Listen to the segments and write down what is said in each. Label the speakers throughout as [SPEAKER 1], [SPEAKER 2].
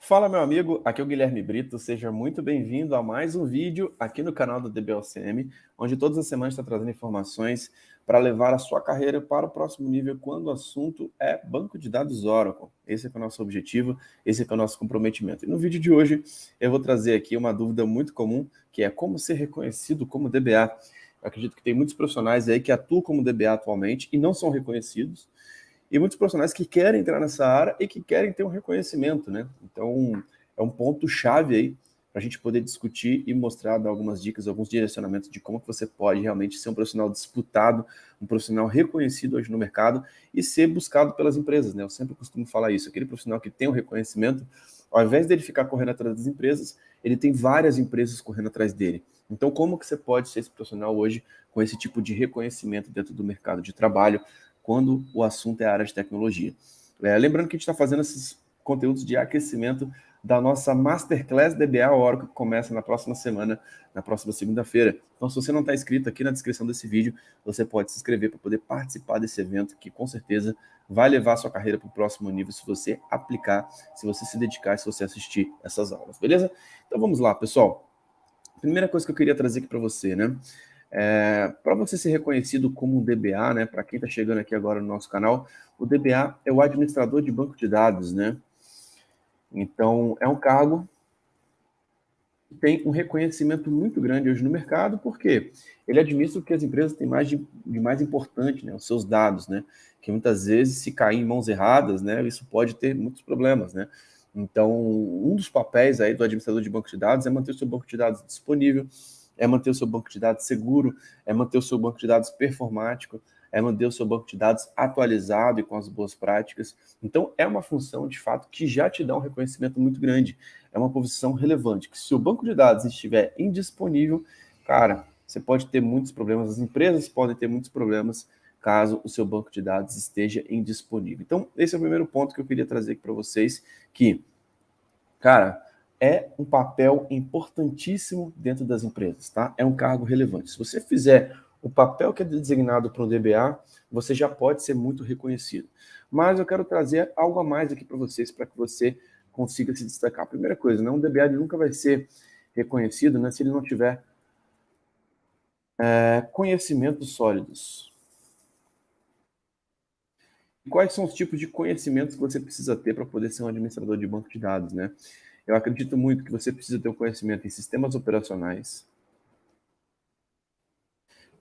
[SPEAKER 1] Fala, meu amigo, aqui é o Guilherme Brito, seja muito bem-vindo a mais um vídeo aqui no canal do DBOCM, onde todas as semanas está trazendo informações para levar a sua carreira para o próximo nível quando o assunto é banco de dados Oracle. Esse é o nosso objetivo, esse é o nosso comprometimento. E no vídeo de hoje eu vou trazer aqui uma dúvida muito comum, que é como ser reconhecido como DBA. Eu acredito que tem muitos profissionais aí que atuam como DBA atualmente e não são reconhecidos, e muitos profissionais que querem entrar nessa área e que querem ter um reconhecimento, né? Então, é um ponto-chave aí para a gente poder discutir e mostrar, dar algumas dicas, alguns direcionamentos de como que você pode realmente ser um profissional disputado, um profissional reconhecido hoje no mercado e ser buscado pelas empresas, né? Eu sempre costumo falar isso, aquele profissional que tem um reconhecimento, ao invés dele ficar correndo atrás das empresas, ele tem várias empresas correndo atrás dele. Então, como que você pode ser esse profissional hoje com esse tipo de reconhecimento dentro do mercado de trabalho, quando o assunto é a área de tecnologia? Lembrando que a gente está fazendo esses conteúdos de aquecimento da nossa Masterclass DBA Oracle, que começa na próxima semana, na próxima segunda-feira. Então, se você não está inscrito, aqui na descrição desse vídeo, você pode se inscrever para poder participar desse evento, que com certeza vai levar a sua carreira para o próximo nível, se você aplicar, se você se dedicar, se você assistir essas aulas, beleza? Então, vamos lá, pessoal. Primeira coisa que eu queria trazer aqui para você, né? Para você ser reconhecido como um DBA, né? Para quem está chegando aqui agora no nosso canal, o DBA é o administrador de banco de dados, né? Então, é um cargo que tem um reconhecimento muito grande hoje no mercado, porque ele administra o que as empresas têm de mais importante, né? Os seus dados, né? Que muitas vezes, se cair em mãos erradas, né? Isso pode ter muitos problemas, né? Então, um dos papéis aí do administrador de banco de dados é manter o seu banco de dados disponível, é manter o seu banco de dados seguro, é manter o seu banco de dados performático, é manter o seu banco de dados atualizado e com as boas práticas. Então, é uma função, de fato, que já te dá um reconhecimento muito grande. É uma posição relevante, que se o banco de dados estiver indisponível, cara, você pode ter muitos problemas, as empresas podem ter muitos problemas caso o seu banco de dados esteja indisponível. Então, esse é o primeiro ponto que eu queria trazer aqui para vocês, que, cara, é um papel importantíssimo dentro das empresas, tá? É um cargo relevante. Se você fizer o papel que é designado para um DBA, você já pode ser muito reconhecido. Mas eu quero trazer algo a mais aqui para vocês, para que você consiga se destacar. Primeira coisa, né? Um DBA ele nunca vai ser reconhecido, né, se ele não tiver conhecimentos sólidos. E quais são os tipos de conhecimentos que você precisa ter para poder ser um administrador de banco de dados, né? Eu acredito muito que você precisa ter um conhecimento em sistemas operacionais.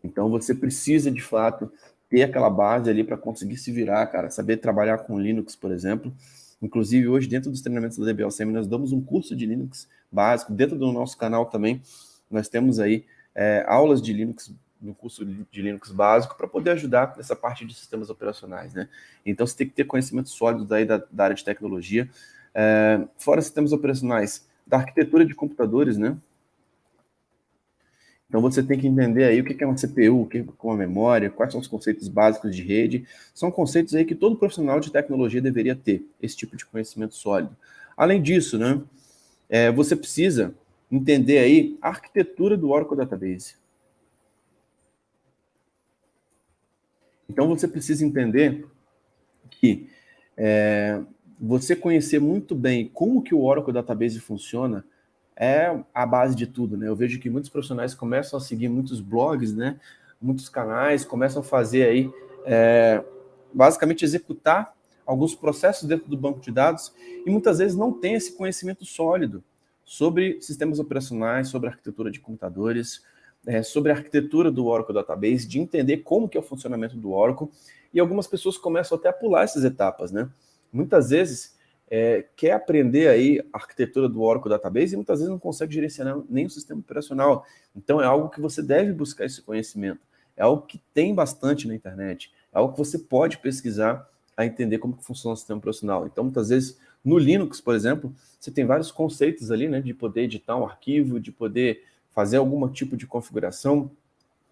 [SPEAKER 1] Então, você precisa, de fato, ter aquela base ali para conseguir se virar, cara. Saber trabalhar com Linux, por exemplo. Inclusive, hoje, dentro dos treinamentos da DBLCM, nós damos um curso de Linux básico. Dentro do nosso canal também, nós temos aí aulas de Linux, no curso de Linux básico, para poder ajudar nessa parte de sistemas operacionais, né? Então, você tem que ter conhecimentos sólidos aí da área de tecnologia. Fora sistemas operacionais, da arquitetura de computadores, né? Então você tem que entender aí o que é uma CPU, o que é uma memória, quais são os conceitos básicos de rede. São conceitos aí que todo profissional de tecnologia deveria ter, esse tipo de conhecimento sólido. Além disso, né, você precisa entender aí a arquitetura do Oracle Database. Então você precisa entender que você conhecer muito bem como que o Oracle Database funciona é a base de tudo, né? Eu vejo que muitos profissionais começam a seguir muitos blogs, né? Muitos canais, começam a fazer aí, basicamente executar alguns processos dentro do banco de dados e muitas vezes não tem esse conhecimento sólido sobre sistemas operacionais, sobre arquitetura de computadores, sobre a arquitetura do Oracle Database, de entender como que é o funcionamento do Oracle, e algumas pessoas começam até a pular essas etapas, né? Muitas vezes quer aprender aí a arquitetura do Oracle Database e muitas vezes não consegue gerenciar nem o sistema operacional. Então é algo que você deve buscar esse conhecimento. É algo que tem bastante na internet. É algo que você pode pesquisar a entender como que funciona o sistema operacional. Então, muitas vezes, no Linux, por exemplo, você tem vários conceitos ali, né, de poder editar um arquivo, de poder fazer algum tipo de configuração,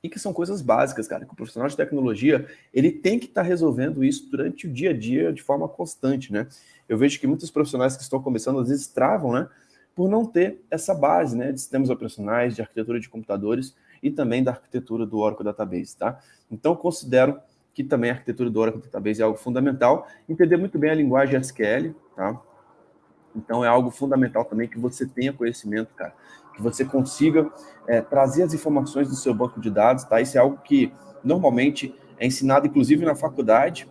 [SPEAKER 1] e que são coisas básicas, cara, que o profissional de tecnologia, ele tem que estar resolvendo isso durante o dia a dia de forma constante, né? Eu vejo que muitos profissionais que estão começando, às vezes, travam, né, por não ter essa base, né, de sistemas operacionais, de arquitetura de computadores e também da arquitetura do Oracle Database, tá? Então, considero que também a arquitetura do Oracle Database é algo fundamental, entender muito bem a linguagem SQL, tá? Então é algo fundamental também que você tenha conhecimento, cara, que você consiga trazer as informações do seu banco de dados, tá? Isso é algo que normalmente é ensinado, inclusive na faculdade,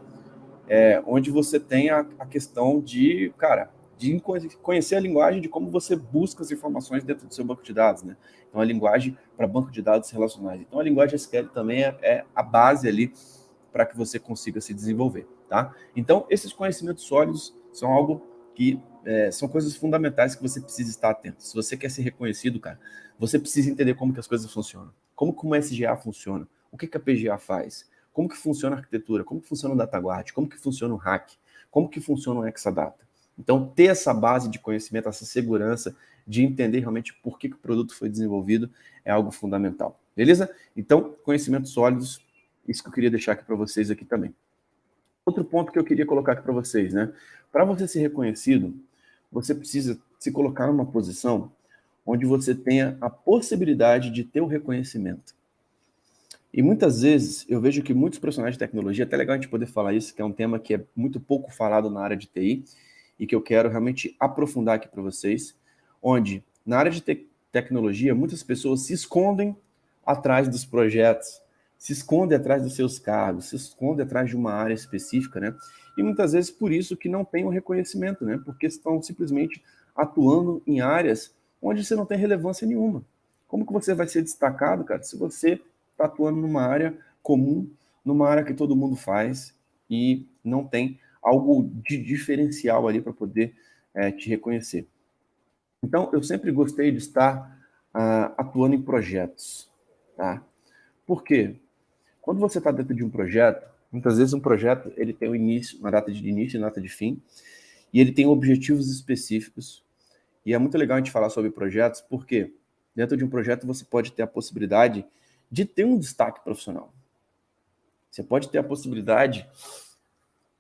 [SPEAKER 1] onde você tem a questão de, cara, de conhecer a linguagem de como você busca as informações dentro do seu banco de dados, né? Então a linguagem para banco de dados relacionais. Então a linguagem SQL também é a base ali para que você consiga se desenvolver, tá? Então esses conhecimentos sólidos são algo que são coisas fundamentais que você precisa estar atento. Se você quer ser reconhecido, cara, você precisa entender como que as coisas funcionam, como que uma SGA funciona, o que que a PGA faz, como que funciona a arquitetura, como que funciona o DataGuard, como que funciona o hack, como que funciona o Exadata. Então, ter essa base de conhecimento, essa segurança de entender realmente por que o produto foi desenvolvido é algo fundamental. Beleza? Então, conhecimentos sólidos, isso que eu queria deixar aqui para vocês aqui também. Outro ponto que eu queria colocar aqui para vocês, né? Para você ser reconhecido, você precisa se colocar numa posição onde você tenha a possibilidade de ter o reconhecimento. E muitas vezes eu vejo que muitos profissionais de tecnologia, até legal a gente poder falar isso, que é um tema que é muito pouco falado na área de TI e que eu quero realmente aprofundar aqui para vocês, onde na área de tecnologia muitas pessoas se escondem atrás dos projetos, se escondem atrás dos seus cargos, se escondem atrás de uma área específica, né? E muitas vezes por isso que não tem o reconhecimento, né? Porque estão simplesmente atuando em áreas onde você não tem relevância nenhuma. Como que você vai ser destacado, cara, se você está atuando numa área comum, numa área que todo mundo faz e não tem algo de diferencial ali para poder te reconhecer? Então, eu sempre gostei de estar atuando em projetos, tá? Por quê? Quando você está dentro de um projeto, muitas vezes um projeto ele tem um início, uma data de início e uma data de fim, e ele tem objetivos específicos. E é muito legal a gente falar sobre projetos, porque dentro de um projeto você pode ter a possibilidade de ter um destaque profissional. Você pode ter a possibilidade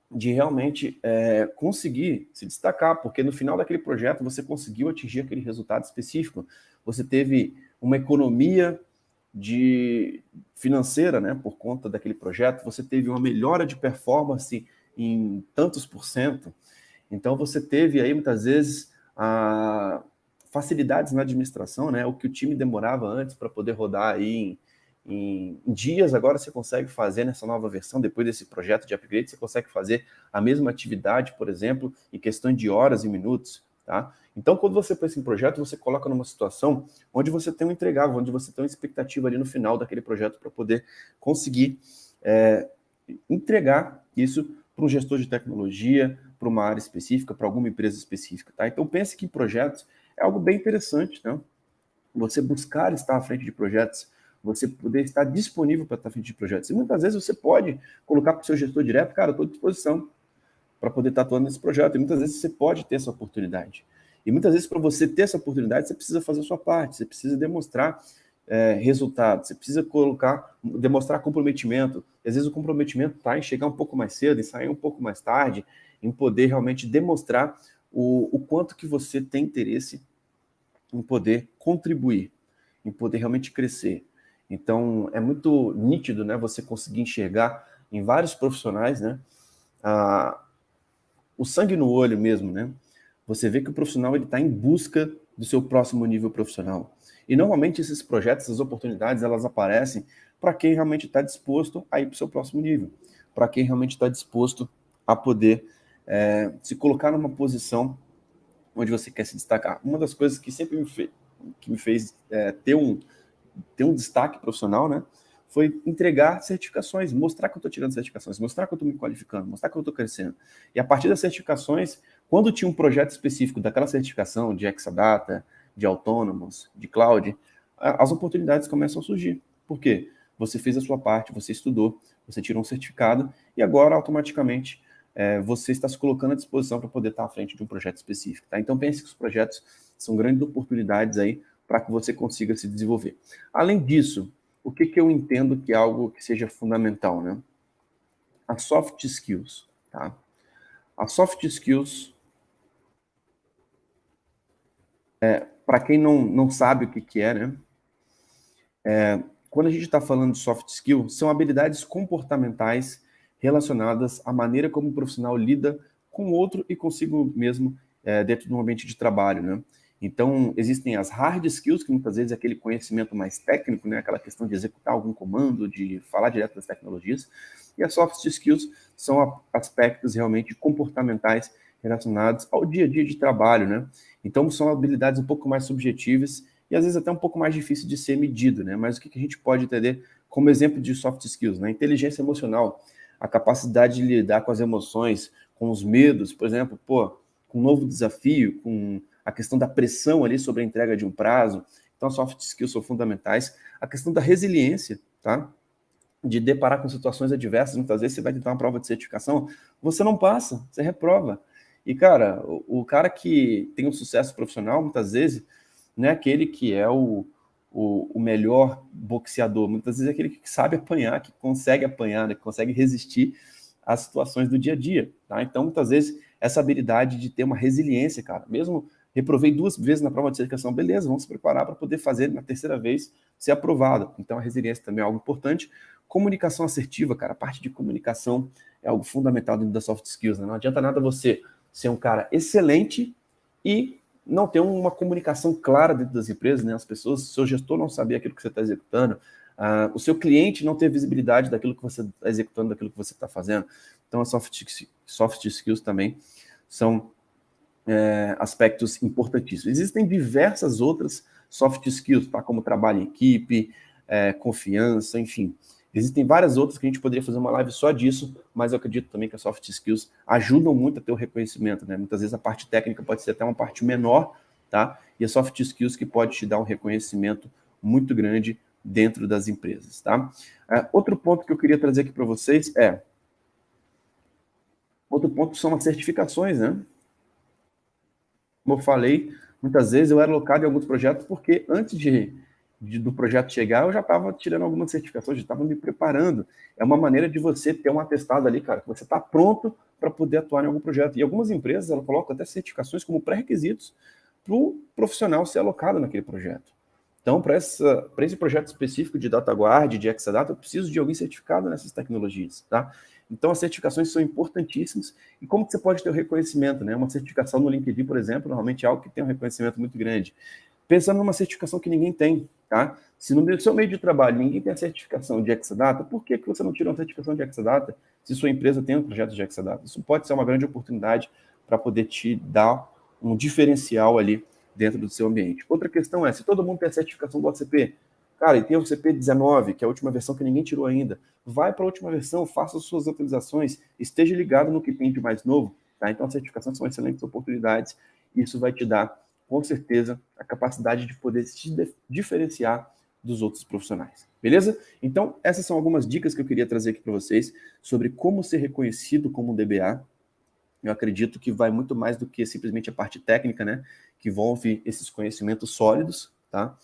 [SPEAKER 1] de realmente conseguir se destacar, porque no final daquele projeto você conseguiu atingir aquele resultado específico. Você teve uma economia financeira, né, por conta daquele projeto, você teve uma melhora de performance em tantos por cento. Então você teve aí muitas vezes facilidades na administração, né, o que o time demorava antes para poder rodar aí em dias, agora você consegue fazer nessa nova versão, depois desse projeto de upgrade, você consegue fazer a mesma atividade, por exemplo, em questão de horas e minutos, tá? Então, quando você pensa em projeto, você coloca numa situação onde você tem um entregável, onde você tem uma expectativa ali no final daquele projeto para poder conseguir entregar isso para um gestor de tecnologia, para uma área específica, para alguma empresa específica, tá? Então, pense que projetos é algo bem interessante, né? Você buscar estar à frente de projetos, você poder estar disponível para estar à frente de projetos. E muitas vezes você pode colocar para o seu gestor direto, cara, eu estou à disposição para poder estar atuando nesse projeto. E muitas vezes você pode ter essa oportunidade. E muitas vezes, para você ter essa oportunidade, você precisa fazer a sua parte, você precisa demonstrar resultados, você precisa demonstrar comprometimento. E às vezes o comprometimento está em chegar um pouco mais cedo, em sair um pouco mais tarde, em poder realmente demonstrar o quanto que você tem interesse em poder contribuir, em poder realmente crescer. Então, é muito nítido, né, você conseguir enxergar em vários profissionais, né, o sangue no olho mesmo, né? Você vê que o profissional ele está em busca do seu próximo nível profissional. E normalmente esses projetos, essas oportunidades, elas aparecem para quem realmente está disposto a ir para o seu próximo nível, para quem realmente está disposto a poder se colocar numa posição onde você quer se destacar. Uma das coisas que sempre me fez ter um destaque profissional, né, foi entregar certificações, mostrar que eu estou tirando certificações, mostrar que eu estou me qualificando, mostrar que eu estou crescendo. E a partir das certificações, quando tinha um projeto específico daquela certificação de Exadata, de Autonomous, de Cloud, as oportunidades começam a surgir. Por quê? Você fez a sua parte, você estudou, você tirou um certificado e agora automaticamente você está se colocando à disposição para poder estar à frente de um projeto específico. Tá? Então pense que os projetos são grandes oportunidades aí para que você consiga se desenvolver. Além disso, o que eu entendo que é algo que seja fundamental, né? As soft skills, tá? As soft skills, para quem não sabe o que é, né? Quando a gente está falando de soft skill, são habilidades comportamentais relacionadas à maneira como o profissional lida com o outro e consigo mesmo dentro de um ambiente de trabalho, né? Então, existem as hard skills, que muitas vezes é aquele conhecimento mais técnico, né? Aquela questão de executar algum comando, de falar direto das tecnologias. E as soft skills são aspectos realmente comportamentais relacionados ao dia a dia de trabalho, né? Então, são habilidades um pouco mais subjetivas e às vezes até um pouco mais difícil de ser medido, né? Mas o que a gente pode entender como exemplo de soft skills, né? Inteligência emocional, a capacidade de lidar com as emoções, com os medos, por exemplo, com um novo desafio, com a questão da pressão ali sobre a entrega de um prazo. Então, as soft skills são fundamentais. A questão da resiliência, tá? De deparar com situações adversas. Muitas vezes você vai tentar uma prova de certificação, você não passa, você reprova. E, cara, o cara que tem um sucesso profissional, muitas vezes, não é aquele que é o melhor boxeador. Muitas vezes é aquele que sabe apanhar, que consegue apanhar, né? Que consegue resistir às situações do dia a dia, tá? Então, muitas vezes, essa habilidade de ter uma resiliência, cara, mesmo reprovei 2 vezes na prova de certificação, beleza, vamos se preparar para poder fazer na terceira vez ser aprovado. Então, a resiliência também é algo importante. Comunicação assertiva, cara, a parte de comunicação é algo fundamental dentro das soft skills, né? Não adianta nada você ser um cara excelente e não ter uma comunicação clara dentro das empresas, né? As pessoas, o seu gestor não saber aquilo que você está executando, o seu cliente não ter visibilidade daquilo que você está executando, daquilo que você está fazendo. Então, as soft skills também são aspectos importantíssimos. Existem diversas outras soft skills, tá? Como trabalho em equipe, confiança, enfim. Existem várias outras que a gente poderia fazer uma live só disso, mas eu acredito também que as soft skills ajudam muito a ter o reconhecimento, né? Muitas vezes a parte técnica pode ser até uma parte menor, tá? E as soft skills que pode te dar um reconhecimento muito grande dentro das empresas, tá? Outro ponto que eu queria trazer aqui para vocês outro ponto são as certificações, né? Como eu falei, muitas vezes eu era alocado em alguns projetos porque antes do projeto chegar, eu já estava tirando algumas certificações, já estava me preparando. É uma maneira de você ter um atestado ali, cara, que você está pronto para poder atuar em algum projeto. E algumas empresas, elas colocam até certificações como pré-requisitos para o profissional ser alocado naquele projeto. Então, para esse projeto específico de DataGuard, de Exadata, eu preciso de alguém certificado nessas tecnologias, tá? Então, as certificações são importantíssimas. E como que você pode ter o reconhecimento, né? Uma certificação no LinkedIn, por exemplo, normalmente é algo que tem um reconhecimento muito grande. Pensando numa certificação que ninguém tem, tá? Se no seu meio de trabalho ninguém tem a certificação de Exadata, por que você não tira uma certificação de Exadata se sua empresa tem um projeto de Exadata? Isso pode ser uma grande oportunidade para poder te dar um diferencial ali dentro do seu ambiente. Outra questão é, se todo mundo tem a certificação do OCP, cara, e tem o CP 19, que é a última versão que ninguém tirou ainda, vai para a última versão, faça as suas atualizações, esteja ligado no que tem de mais novo, tá? Então, as certificações são excelentes oportunidades, e isso vai te dar, com certeza, a capacidade de poder se diferenciar dos outros profissionais, beleza? Então, essas são algumas dicas que eu queria trazer aqui para vocês sobre como ser reconhecido como um DBA. Eu acredito que vai muito mais do que simplesmente a parte técnica, né? Que envolve esses conhecimentos sólidos, tá?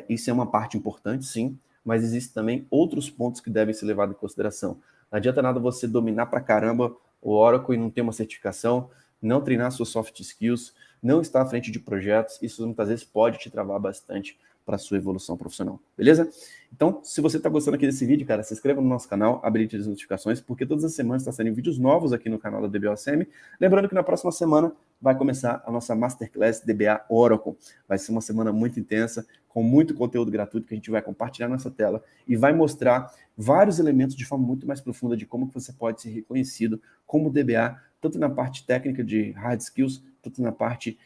[SPEAKER 1] Isso é uma parte importante, sim, mas existem também outros pontos que devem ser levados em consideração. Não adianta nada você dominar pra caramba o Oracle e não ter uma certificação, não treinar suas soft skills, não estar à frente de projetos, isso muitas vezes pode te travar bastante para a sua evolução profissional, beleza? Então, se você está gostando aqui desse vídeo, cara, se inscreva no nosso canal, habilite as notificações, porque todas as semanas está saindo vídeos novos aqui no canal da DBOCM. Lembrando que na próxima semana vai começar a nossa Masterclass DBA Oracle. Vai ser uma semana muito intensa, com muito conteúdo gratuito que a gente vai compartilhar nessa tela e vai mostrar vários elementos de forma muito mais profunda de como que você pode ser reconhecido como DBA, tanto na parte técnica de hard skills, tanto na parte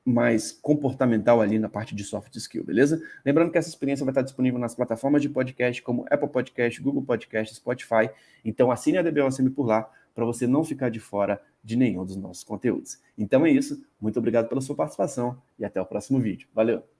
[SPEAKER 1] mais comportamental ali na parte de soft skill, beleza? Lembrando que essa experiência vai estar disponível nas plataformas de podcast como Apple Podcast, Google Podcast, Spotify. Então assine a DBOCM por lá para você não ficar de fora de nenhum dos nossos conteúdos. Então é isso. Muito obrigado pela sua participação e até o próximo vídeo. Valeu!